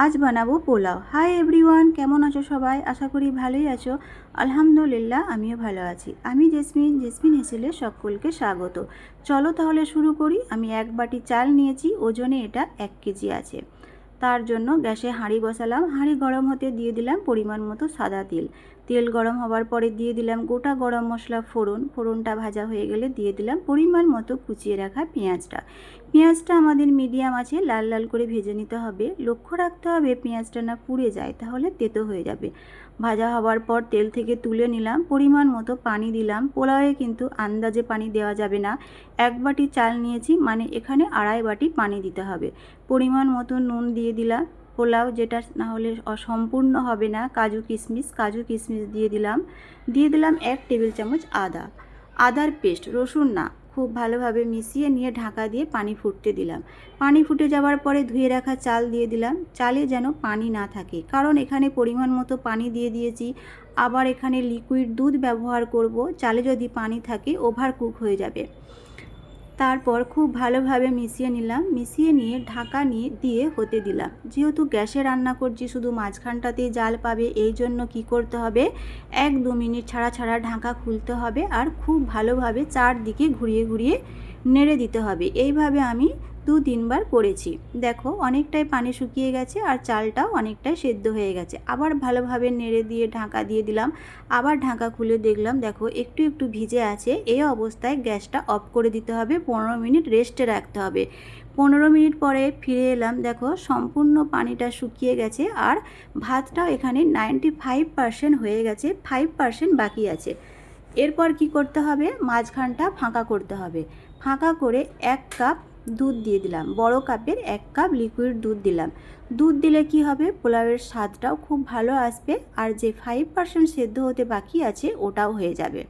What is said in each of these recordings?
আজ বানাবো pulao. Hi everyone, কেমন আছো সবাই? আশা করি ভালোই আছো। আলহামদুলিল্লাহ, আমিও ভালো আছি। আমি জেসমিন হেসেলে সকলকে স্বাগত। চলো তাহলে শুরু করি। আমি 1 বাটি চাল নিয়েছি, ওজনে এটা 1 কেজি আছে। তার জন্য গ্যাসে হাঁড়ি বসালাম। হাঁড়ি গরম হতে দিয়ে দিলাম পরিমাণ মতো সাদা তেল। তেল গরম হওয়ার পরে দিয়ে দিলাম গোটা গরম মশলা ফোড়ন। ফোড়নটা ভাজা হয়ে গেলে দিয়ে দিলাম পরিমাণ মতো কুচিয়ে রাখা পেঁয়াজটা। পেঁয়াজটা আমাদের মিডিয়াম আছে লাল লাল করে ভেজে নিতে হবে। লক্ষ্য রাখতে হবে পেঁয়াজটা না পুড়ে যায়, তাহলে তেতো হয়ে যাবে। ভাজা হওয়ার পর তেল থেকে তুলে নিলাম। পরিমাণ মতো পানি দিলাম। পোলাওয়ে কিন্তু আন্দাজে পানি দেওয়া যাবে না। 1 বাটি চাল নিয়েছি, মানে এখানে 2.5 বাটি পানি দিতে হবে। পরিমাণ মতো নুন দিয়ে দিলাম। পোলাও যেটা না হলে অসম্পূর্ণ হবে না। কাজু কিশমিশ দিয়ে দিলাম। 1 টেবিল চামচ আদার পেস্ট, রসুন না। খুব ভালোভাবে মিশিয়ে নিয়ে ঢাকা দিয়ে পানি ফুটতে দিলাম। পানি ফুটে যাওয়ার পরে ধুয়ে রাখা চাল দিয়ে দিলাম। চালে যেন পানি না থাকে, কারণ এখানে পরিমাণ মতো পানি দিয়ে দিয়েছি। আবার এখানে লিকুইড দুধ ব্যবহার করব। চালে যদি পানি থাকে ওভার কুক হয়ে যাবে। তারপর খুব ভালোভাবে মিশিয়ে নিলাম। মিশিয়ে নিয়ে ঢাকা দিয়ে হতে দিলাম। যেহেতু গ্যাসে রান্না করছি, শুধু মাঝখানটাতেই জাল পাবে, এই জন্য কী করতে হবে, 1-2 মিনিট ছাড়া ছাড়া ঢাকা খুলতে হবে আর খুব ভালোভাবে চারদিকে ঘুরিয়ে ঘুরিয়ে নেড়ে দিতে হবে। এইভাবে আমি 2-3 বার করেছি। দেখো অনেকটাই পানি শুকিয়ে গেছে আর চালটাও অনেকটাই সেদ্ধ হয়ে গেছে। আবার ভালোভাবে নেড়ে দিয়ে ঢাকা দিয়ে দিলাম। আবার ঢাকা খুলে দেখলাম, দেখো একটু একটু ভিজে আছে। এই অবস্থায় গ্যাসটা অফ করে দিতে হবে। 15 মিনিট রেস্টে রাখতে হবে। 15 মিনিট পরে ফিরে এলাম। দেখো সম্পূর্ণ পানিটা শুকিয়ে গেছে আর ভাতটাও এখানে 95% হয়ে গেছে, 5% বাকি আছে। এরপর কি করতে হবে, মাঝখানটা ফাঁকা করতে হবে। ফাঁকা করে 1 কাপ দুধ দিয়ে দিলাম। বড় কাপের 1 কাপ লিকুইড দুধ দিলাম। দুধ দিলে কি হবে, পোলাওয়ের স্বাদটাও খুব ভালো আসবে আর যে 5% সেদ্ধ হতে বাকি আছে ওটাও হয়ে যাবে।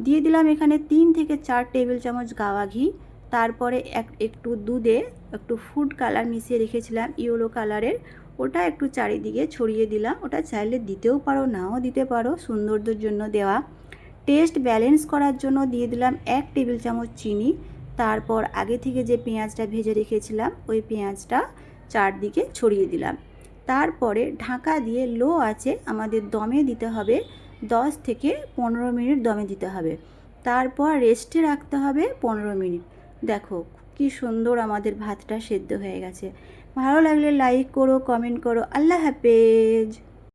দিয়ে দিলাম এখানে 3 থেকে 4 টেবিল চামচ গাওয়া ঘি। তারপরে একটু দুধে একটু ফুড কালার মিশিয়ে রেখেছিলাম, ইয়েলো কালারের, ওটা একটু চারিদিকে ছড়িয়ে দিলাম। ওটা চাইলে দিতেও পারো, নাও দিতে পারো, সৌন্দর্যের জন্য দেওয়া। টেস্ট ব্যালেন্স করার জন্য দিয়ে দিলাম 1 টেবিল চামচ চিনি। তারপর আগে থেকে যে পেঁয়াজটা ভেজে রেখেছিলাম ওই পেঁয়াজটা চারদিকে ছড়িয়ে দিলাম। তারপরে ঢাকা দিয়ে লো আঁচে আমাদের দমে দিতে হবে। 10 থেকে 15 মিনিট দমে দিতে হবে। তারপর রেস্টে রাখতে হবে 15 মিনিট। দেখো কি সুন্দর আমাদের ভাতটা সেদ্ধ হয়ে গেছে। ভালো লাগলে লাইক করো, কমেন্ট করো। আল্লাহ হাফেজ।